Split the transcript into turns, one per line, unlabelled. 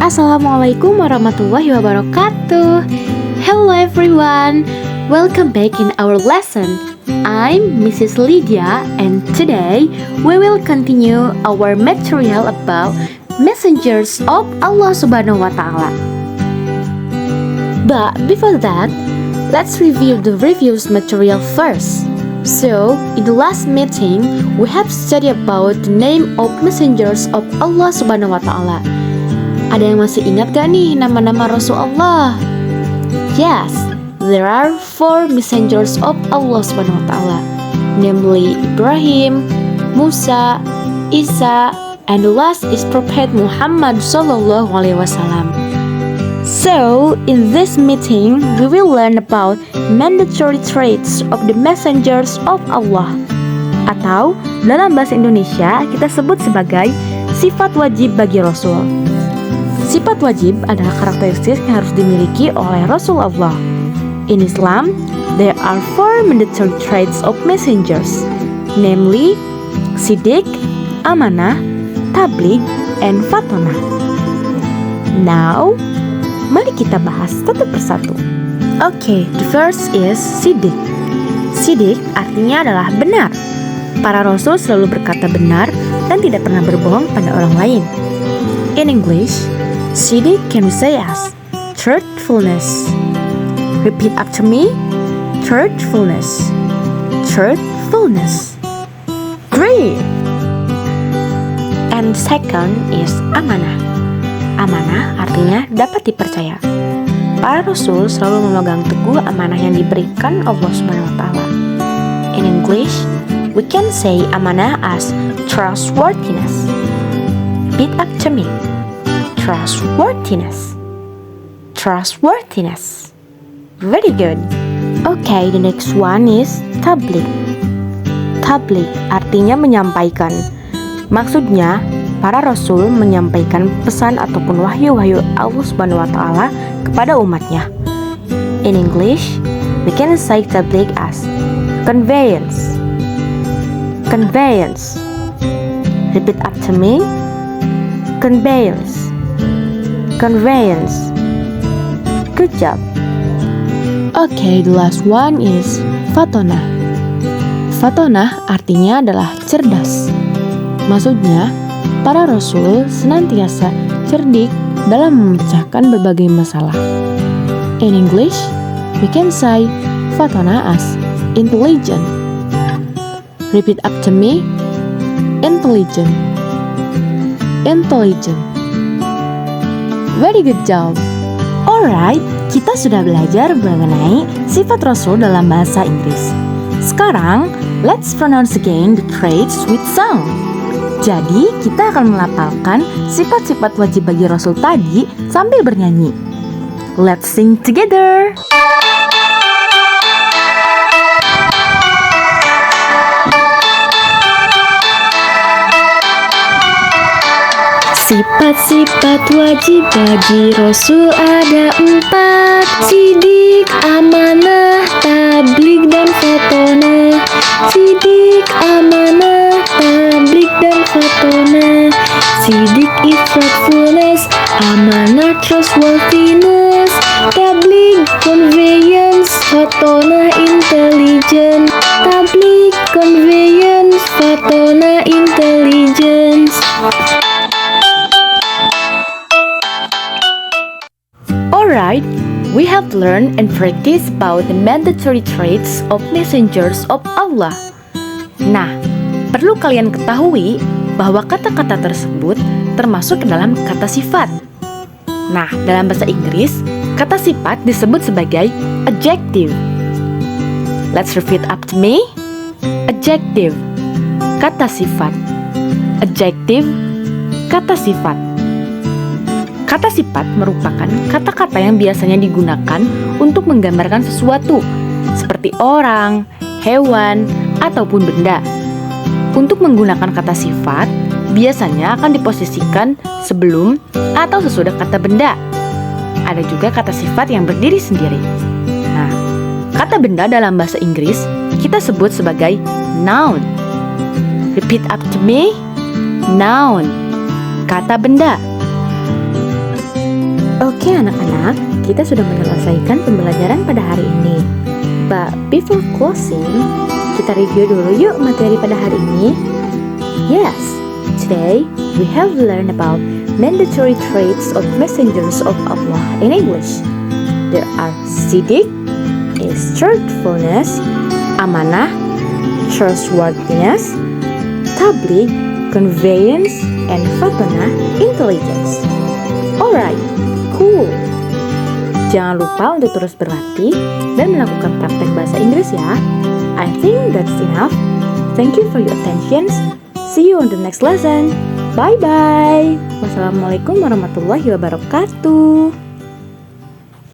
Assalamualaikum warahmatullahi wabarakatuh. Hello everyone, welcome back in our lesson. I'm Mrs. Lydia and today we will continue our material about messengers of Allah Subhanahu wa Ta'ala. But before that, let's review the reviews material first. So, in the last meeting, we have studied about the name of messengers of Allah Subhanahu wa Ta'ala. Ada yang masih ingat gak nih nama-nama Rasul Allah? Yes, there are 4 messengers of Allah Subhanahu wa Ta'ala, namely Ibrahim, Musa, Isa, and the last is Prophet Muhammad Sallallahu Alaihi Wasallam. So, in this meeting, we will learn about mandatory traits of the messengers of Allah. Atau, dalam bahasa Indonesia, kita sebut sebagai sifat wajib bagi Rasul. Sifat wajib adalah karakteristik yang harus dimiliki oleh Rasulullah. In Islam, there are 4 mandatory traits of messengers, namely Siddiq, Amanah, Tabligh, and Fatonah. Now, mari kita bahas satu persatu. Okay, the first is Siddiq. Siddiq artinya adalah benar. Para Rasul selalu berkata benar dan tidak pernah berbohong pada orang lain. In English, Siddiq can we say as truthfulness. Repeat after me. Truthfulness. Truthfulness. Great. And second is amanah. Amanah artinya dapat dipercaya. Para Rasul selalu memegang teguh amanah yang diberikan Allah Subhanahu wa Ta'ala. In English, we can say amanah as trustworthiness. Repeat after me. Trustworthiness. Trustworthiness. Very good. Okay, the next one is tabligh. Tabligh artinya menyampaikan. Maksudnya, para rasul menyampaikan pesan ataupun wahyu-wahyu Allah Subhanahu wa Ta'ala kepada umatnya. In English, we can say tabligh as conveyance. Conveyance. Repeat after me. Conveyance. Conveyance. Good job. Okay, the last one is Fatonah. Fatonah artinya adalah cerdas. Maksudnya, para rasul senantiasa cerdik dalam memecahkan berbagai masalah. In English, we can say Fatonah as intelligent. Repeat after me. Intelligent. Intelligent. Very good job. Alright, kita sudah belajar mengenai sifat Rasul dalam bahasa Inggris. Sekarang, let's pronounce again the traits with song. Jadi, kita akan melafalkan sifat-sifat wajib bagi Rasul tadi sambil bernyanyi. Let's sing together. Sifat-sifat wajib bagi Rasul ada 4: Siddiq, amanah, tabligh, dan fatonah. Siddiq, amanah, tabligh, dan fatonah. Siddiq is truthfulness, amanah trustworthiness, tabligh conveyance, fatonah intelligence. Tabligh conveyance, fatonah intelligence. Alright, we have learned and practiced about the mandatory traits of messengers of Allah. Nah, perlu kalian ketahui bahwa kata-kata tersebut termasuk ke dalam kata sifat. Nah, dalam bahasa Inggris, kata sifat disebut sebagai adjective. Let's repeat after me. Adjective, kata sifat. Adjective, kata sifat. Kata sifat merupakan kata-kata yang biasanya digunakan untuk menggambarkan sesuatu, seperti orang, hewan, ataupun benda. Untuk menggunakan kata sifat, biasanya akan diposisikan sebelum atau sesudah kata benda. Ada juga kata sifat yang berdiri sendiri. Nah, kata benda dalam bahasa Inggris kita sebut sebagai noun. Repeat after me. Noun, kata benda. Oke anak-anak, kita sudah menyelesaikan pembelajaran pada hari ini. But before closing, kita review dulu yuk materi pada hari ini. Yes, today we have learned about mandatory traits of messengers of Allah in English. There are siddiq, is truthfulness, amanah, trustworthiness, tabligh, conveyance, and fatanah, intelligence. Alright, cool. Jangan lupa untuk terus berlatih dan melakukan praktek bahasa Inggris ya. I think that's enough. Thank you for your attention. See you on the next lesson. Bye-bye. Wassalamualaikum warahmatullahi wabarakatuh.